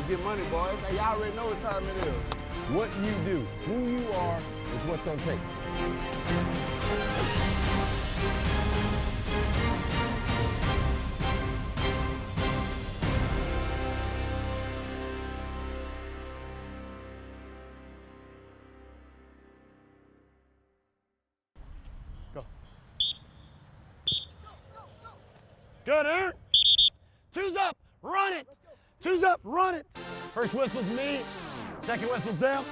get money, boys. Hey, y'all already know what time it is. What you do, who you are, is what's gonna take. Go. Good, Aaron. Two's up, run it. Two's up, run it. First whistle's me, second whistle's them.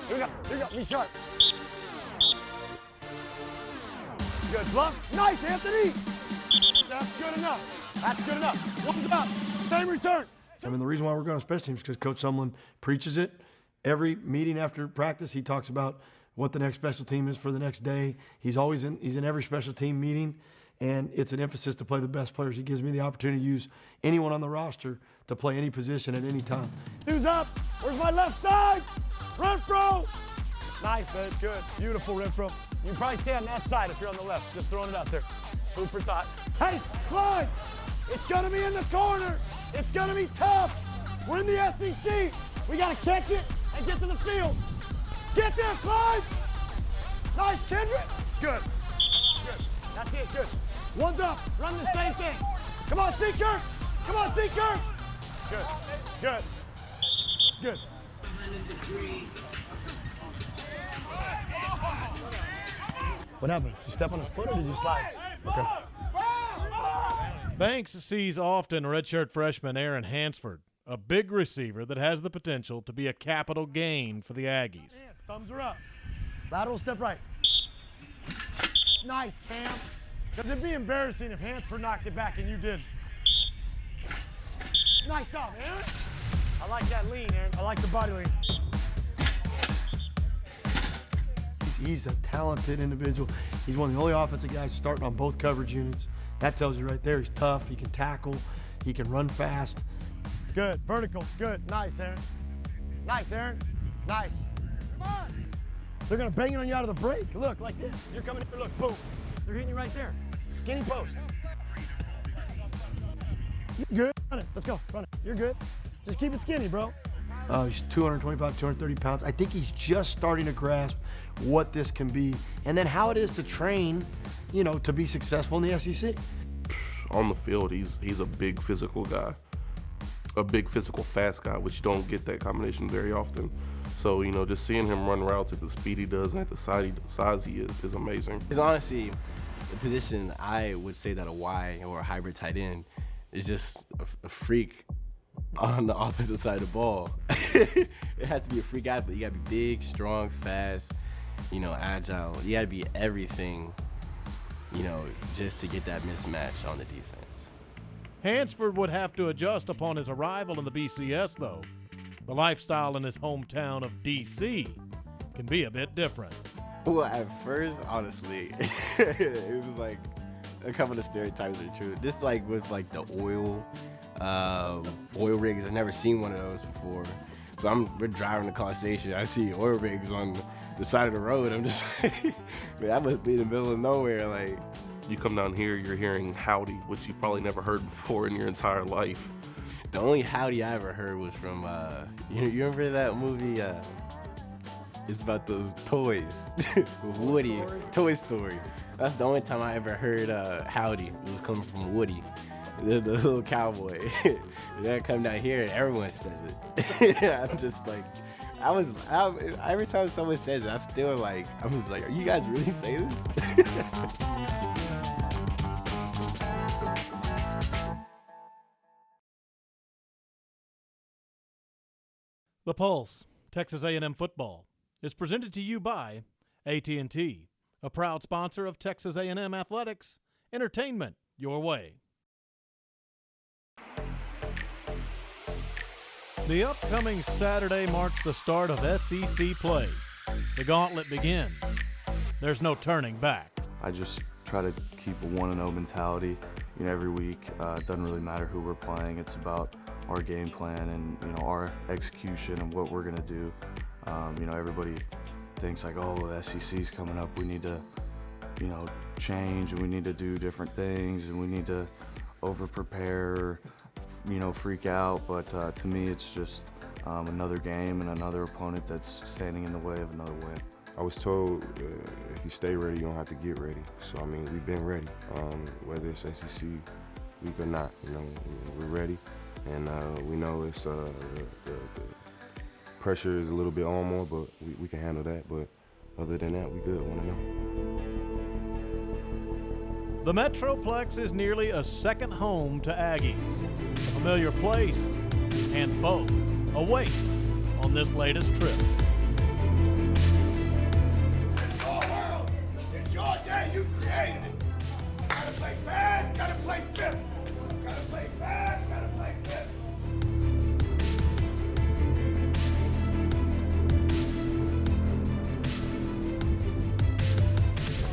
Here we go, be sharp. Good, bluff. Nice, Anthony. That's good enough. One's up, same return. I mean, the reason why we're going to special teams is because Coach Sumlin preaches it. Every meeting after practice, he talks about what the next special team is for the next day. He's in every special team meeting, and it's an emphasis to play the best players. He gives me the opportunity to use anyone on the roster to play any position at any time. Two's up. Where's my left side? Renfro. Nice, man. Good. Beautiful, Renfro. You can probably stay on that side if you're on the left. Just throwing it out there. Food for thought. Hey, Clyde! It's going to be in the corner. It's going to be tough. We're in the SEC. We got to catch it and get to the field. Get there, Clyde! Nice, Kendrick. Good. That's it. Good. One's up. Run the same thing. Come on, Seeker. Good. What happened? Did you step on his foot or did you slide? Okay. Banks sees often redshirt freshman Erin Hansford, a big receiver that has the potential to be a capital gain for the Aggies. Thumbs are up. Lateral step right. Nice, Cam. Because it'd be embarrassing if Hansford knocked it back and you did. Nice job, Aaron. I like that lean, Aaron. I like the body lean. He's a talented individual. He's one of the only offensive guys starting on both coverage units. That tells you right there he's tough. He can tackle. He can run fast. Good. Vertical. Good. Nice, Aaron. Nice. Come on. They're going to bang it on you out of the break. Look, like this. You're coming here. Look, boom. They're hitting you right there. Skinny post. You're good. Run it. Let's go. Run it. You're good. Just keep it skinny, bro. He's 225, 230 pounds. I think he's just starting to grasp what this can be and then how it is to train, to be successful in the SEC. On the field, he's a big physical guy, a big physical fast guy, which you don't get that combination very often. So, just seeing him run routes at the speed he does and at the size he is amazing. It's honestly the position I would say that a Y or a hybrid tight end is just a freak on the opposite side of the ball. It has to be a freak athlete. You gotta be big, strong, fast, agile. You gotta be everything, just to get that mismatch on the defense. Hansford would have to adjust upon his arrival in the BCS, though. The lifestyle in his hometown of D.C. can be a bit different. Well, at first, honestly, it was like a couple of stereotypes are true. Just like with like the oil rigs. I've never seen one of those before. So we're driving to College Station. I see oil rigs on the side of the road. I'm just like, man, that must be in the middle of nowhere. Like, you come down here, you're hearing howdy, which you've probably never heard before in your entire life. The only howdy I ever heard was from, you remember that movie? It's about those toys with Woody, Toy Story. That's the only time I ever heard howdy. It was coming from Woody, the little cowboy. And then I come down here and everyone says it. I'm just like, every time someone says it, I'm still like, I'm just like, are you guys really saying this? The Pulse, Texas A&M Football, is presented to you by AT&T, a proud sponsor of Texas A&M Athletics. Entertainment your way. The upcoming Saturday marks the start of SEC play. The gauntlet begins. There's no turning back. I just try to keep a 1-0 mentality, every week. It doesn't really matter who we're playing. It's about our game plan and, our execution and what we're going to do. Everybody thinks like, oh, the SEC's coming up. We need to, change and we need to do different things and we need to over-prepare freak out, but to me it's just another game and another opponent that's standing in the way of another win. I was told if you stay ready, you don't have to get ready. So, I mean, we've been ready, whether it's SEC week or not. We're ready, and we know it's the pressure is a little bit on more, but we can handle that. But other than that, we good, 1-0. The Metroplex is nearly a second home to Aggies, a familiar place and foe await on this latest trip. It's your day, you created it. Gotta play fast, gotta play physical. Gotta play fast, gotta play physical.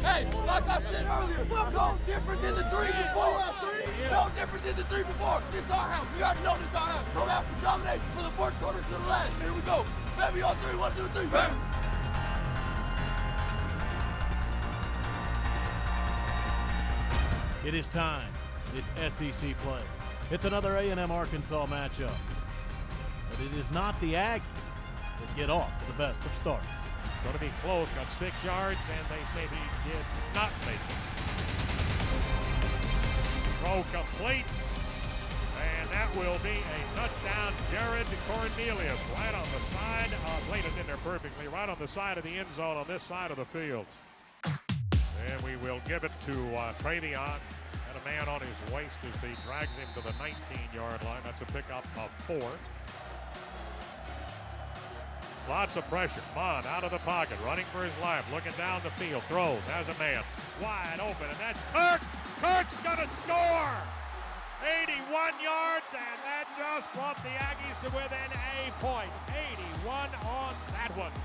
Hey, like I said earlier, no different than the three before. No different than the three before. This our house. We already know this our house. Come out and dominate from the first quarter to the last. Here we go. Baby on three. 1, 2, 3. Bam. It is time. It's SEC play. It's another A&M Arkansas matchup. But it is not the Aggies that get off to the best of starts. Going to be close, got 6 yards, and they say he did not make it. Throw complete, and that will be a touchdown. Jared Cornelius right on the side, played it in there perfectly, right on the side of the end zone on this side of the field. And we will give it to Travion, and a man on his waist as he drags him to the 19-yard line. That's a pickup of 4. Lots of pressure. Mond out of the pocket, running for his life, looking down the field, throws, has a man wide open, and that's Kirk. Kirk's gonna score! 81 yards, and that just brought the Aggies to within a point. 81 on that one.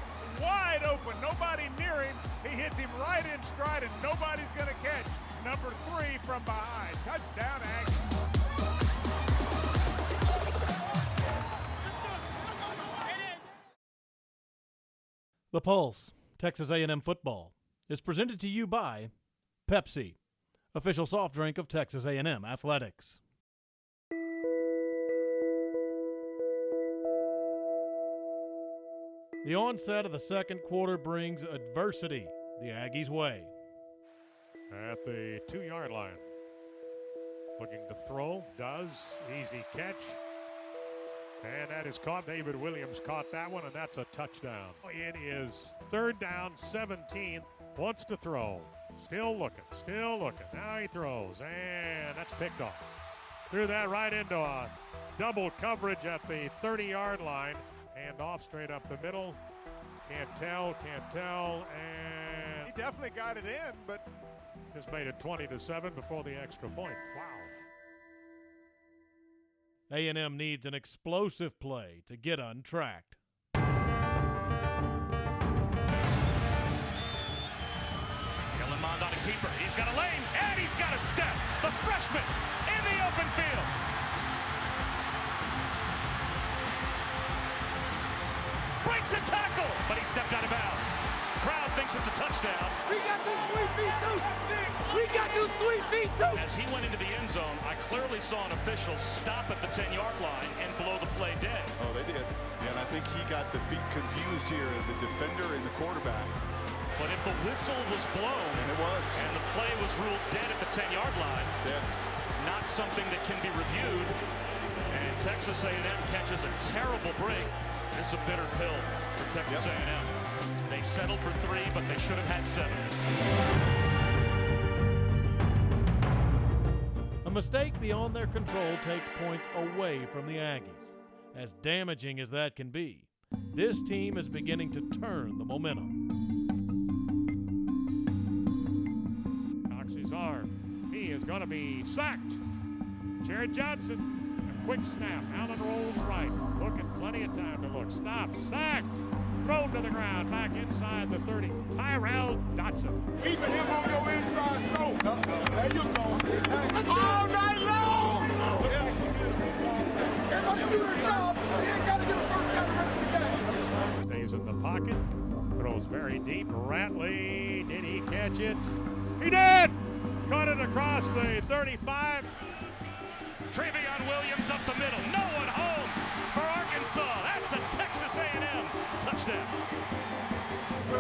Wide open, nobody near him. He hits him right in stride, and nobody's gonna catch. Number 3 from behind. Touchdown, Aggies. The Pulse, Texas A&M Football, is presented to you by Pepsi, official soft drink of Texas A&M Athletics. The onset of the second quarter brings adversity the Aggies' way. At the 2-yard line. Looking to throw, does, easy catch. And that is caught. David Williams caught that one, and that's a touchdown. It is 3rd down, 17. Wants to throw. Still looking. Now he throws, and that's picked off. Threw that right into a double coverage at the 30-yard line. Hand off straight up the middle. Can't tell, and He definitely got it in, but just made it 20-7 before the extra point. Wow. A&M needs an explosive play to get untracked. Kellen Mond on a keeper. He's got a lane, and he's got a step. The freshman in the open field. Breaks a tackle, but he stepped out of bounds. Crowd thinks it's a touchdown. We got those sweet feet too. We got those sweet feet too. As he went into the end zone, I clearly saw an official stop at the 10-yard line and blow the play dead. Oh, they did. Yeah, and I think he got the feet confused here, the defender and the quarterback. But if the whistle was blown, and it was, and the play was ruled dead at the 10-yard line, dead. Not something that can be reviewed. And Texas A&M catches a terrible break. This is a bitter pill for Texas A&M. They settled for 3, but they should have had 7. A mistake beyond their control takes points away from the Aggies. As damaging as that can be, this team is beginning to turn the momentum. Cox's arm. He is going to be sacked. Jared Johnson. A quick snap. Allen rolls right. Looking, plenty of time to look. Stop. Sacked. Thrown to the ground. Back inside the 30. Tyrell Dotson. keeping him on your inside throw. There you go. All night long. They're going to do their job. They ain't got to do the first down. Stays in the pocket. Throws very deep. Ratley. Did he catch it? He did! Caught it across the 35. Trevion Touchdown Williams up the middle. No one home for Arkansas. That's a Texas A&M touchdown.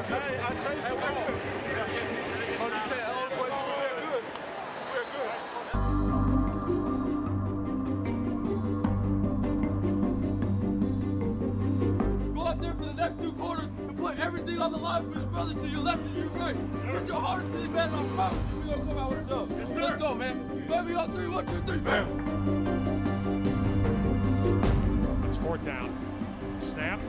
Hey, I tell you, we're good. Oh, you say all the boys, we're good. We're good. Go out there for the next 2 quarters and put everything on the line for your brother to your left and your right. Put your heart into these men on front. We're going to come out with a dub. Yes, sir. Let's go, man. Baby on 3, 1, 2, 3, bam. It's 4th down. Snapped.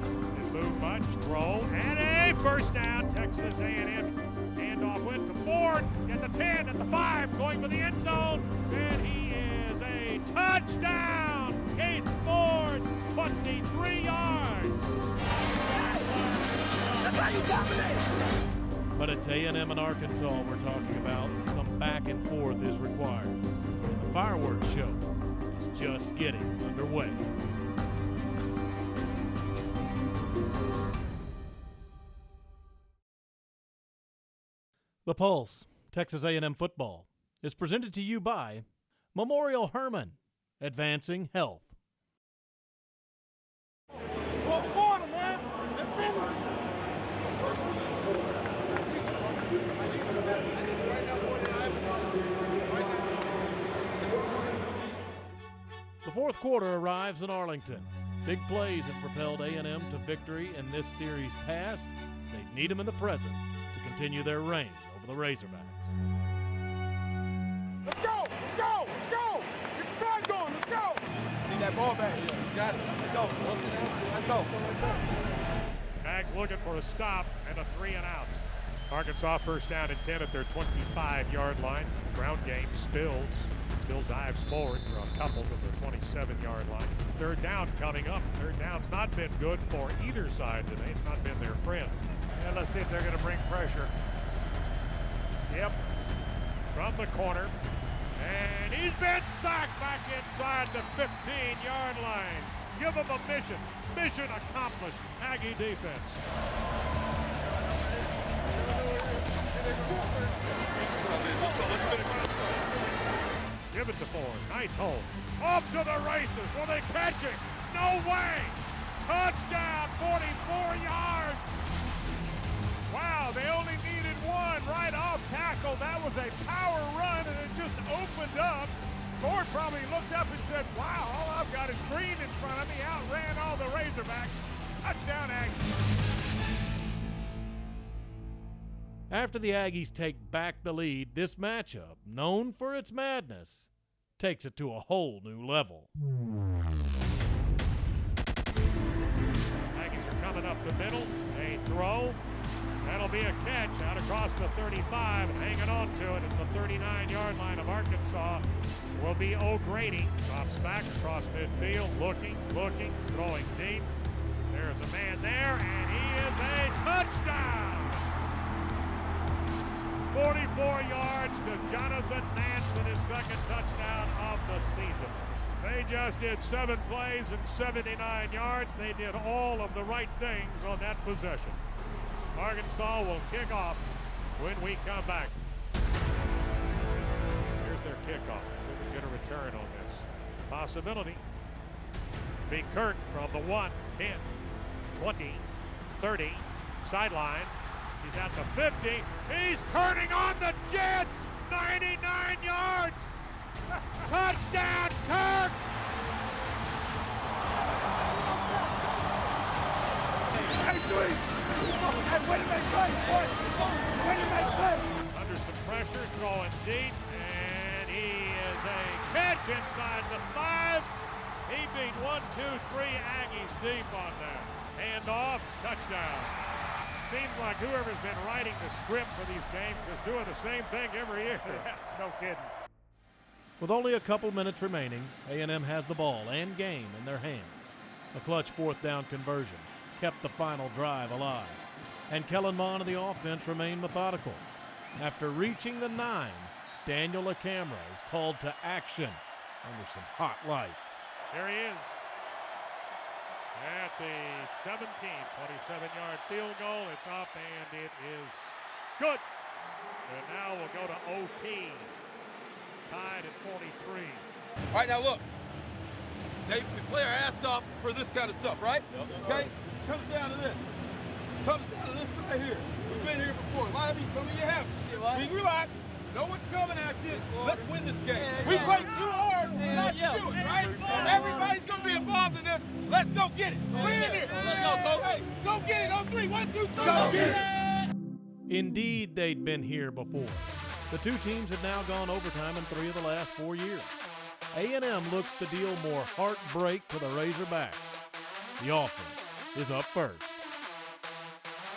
Didn't move much. Throw. And a first down. Texas A&M. Handoff went to Ford. At the 10, at the 5. Going for the end zone. And he is a touchdown. Keith Ford. 23 yards. That's how you dominate. But it's A&M and Arkansas we're talking about. Some back and forth is required. And the fireworks show is just getting underway. The Pulse, Texas A&M Football, is presented to you by Memorial Hermann, advancing health. 4th quarter, man. They're finished. The 4th quarter arrives in Arlington. Big plays have propelled A&M to victory in this series past. They need them in the present to continue their reign over the Razorbacks. Let's go! Let's go! Let's go! Get your bag going! Let's go! Need that ball back. Yeah, you got it. Let's go. Let's go. Mags looking for a stop and a 3 and out. Arkansas first down and 10 at their 25-yard line. Ground game spills. Still dives forward for a couple to the 27-yard line. 3rd down coming up. 3rd down's not been good for either side today. It's not been their friend. And let's see if they're going to bring pressure. Yep. From the corner. And he's been sacked back inside the 15-yard line. Give him a mission. Mission accomplished. Aggie defense. Give it to Ford. Nice hold. Off to the races. Will they catch it? No way. Touchdown, 44 yards. Wow, they only needed one right off tackle. That was a power run, and it just opened up. Ford probably looked up and said, wow, all I've got is green in front of me. Outran all the Razorbacks. Touchdown, Aggies. After the Aggies take back the lead, this matchup, known for its madness, takes it to a whole new level. Aggies are coming up the middle. A throw. That'll be a catch out across the 35. Hanging on to it at the 39-yard line of Arkansas will be O'Grady. Drops back across midfield, looking, throwing deep. There's a man there, and he is a touchdown! 44 yards to Jonathan Nance in his 2nd touchdown of the season. They just did 7 plays and 79 yards. They did all of the right things on that possession. Arkansas will kick off when we come back. Here's their kickoff. Who's going to return on this? Possibility. Be Kirk from the 1, 10, 20, 30, sideline. He's at the 50. He's turning on the Jets. 99 yards. Touchdown, Kirk. Under some pressure, throwing deep, and he is a catch inside the 5. He beat 1, 2, 3 Aggies deep on that. Handoff, touchdown. Seems like whoever's been writing the script for these games is doing the same thing every year. No kidding. With only a couple minutes remaining, A&M has the ball and game in their hands. A clutch 4th down conversion kept the final drive alive, and Kellen Mond and the offense remained methodical. After reaching the 9, Daniel LaCamera is called to action under some hot lights. There he is. At the 17, 27-yard field goal. It's up, and it is good. And now we'll go to OT. Tied at 43. All right, now look. We play our ass off for this kind of stuff, right? Yep. Okay? It comes down to this. Comes down to this right here. We've been here before. A lot of you, some of you haven't. Be relaxed. Know what's coming at you. Let's win this game. We played too hard not to do it, right? Everybody's going to be involved in this. Let's go get it. So we're in here. Let's go, Coach. Hey, go get it on 3. 1, 2, 3. Go get it. Indeed, they'd been here before. The two teams had now gone overtime in 3 of the last 4 years. A&M looks to deal more heartbreak to the Razorbacks. The offense is up first.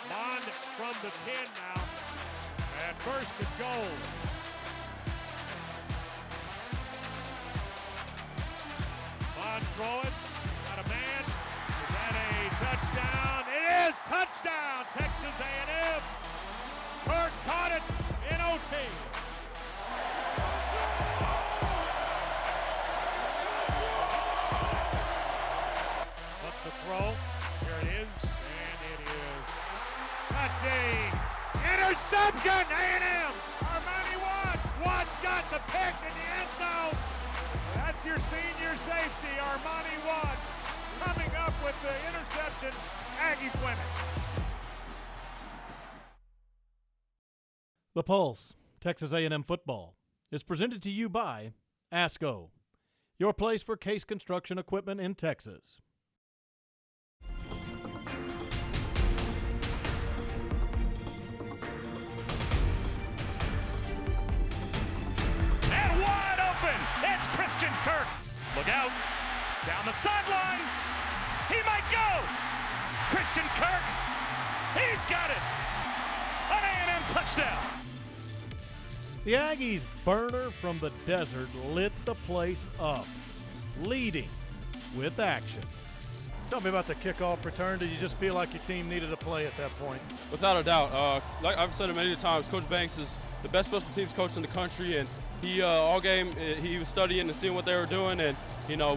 Bond from the 10 now. And first and goal. Bond throwing. Got a man. Is that a touchdown? It is! Touchdown! Texas A&M. Kirk caught it in OT. What's the throw? Here it is. And it is touching. Interception! A&M! Armani Watts got the pick in the end zone. That's your senior safety, Armani Watts, coming up with the interception. Aggie winning. The Pulse, Texas A&M Football, is presented to you by ASCO, your place for case construction equipment in Texas. And wide open, it's Christian Kirk. Look out, down the sideline, he might go. Christian Kirk, he's got it. An A&M touchdown. The Aggies' burner from the desert lit the place up, leading with action. Tell me about the kickoff return. Did you just feel like your team needed a play at that point? Without a doubt. Like I've said it many times, Coach Banks is the best special teams coach in the country, and he all game he was studying and seeing what they were doing, and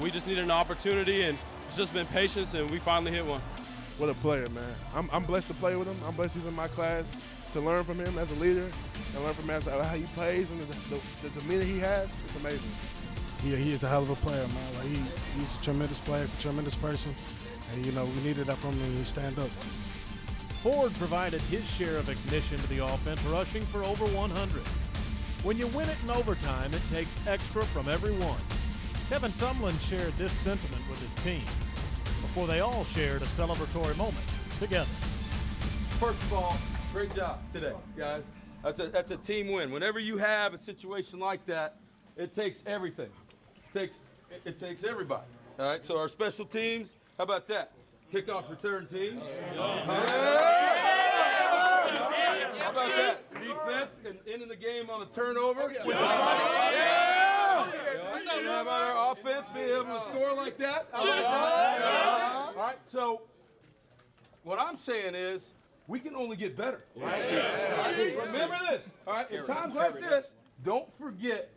we just needed an opportunity, and it's just been patience, and we finally hit one. What a player, man. I'm blessed to play with him. I'm blessed he's in my class, to learn from him as a leader and learn from him as how he plays and the demeanor he has. It's amazing. Yeah, he is a hell of a player, man. Like he's a tremendous player, tremendous person. And, we needed that from him to stand up. Ford provided his share of ignition to the offense, rushing for over 100. When you win it in overtime, it takes extra from everyone. Kevin Sumlin shared this sentiment with his team before they all shared a celebratory moment together. First of all, great job today, guys. That's a team win. Whenever you have a situation like that, it takes everything. It takes everybody. All right, so our special teams, how about that? Kickoff return team. How about that? Defense and ending the game on a turnover. How about our offense being able to score like that? All right, so what I'm saying is we can only get better. Right? Remember this. All right, in times like this, don't forget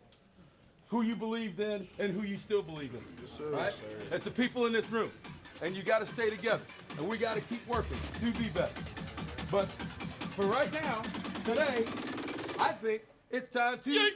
who you believed in and who you still believe in. Yes, sir. Right? It's the people in this room. And you got to stay together. And we got to keep working to be better. But for right now, today, I think it's time to...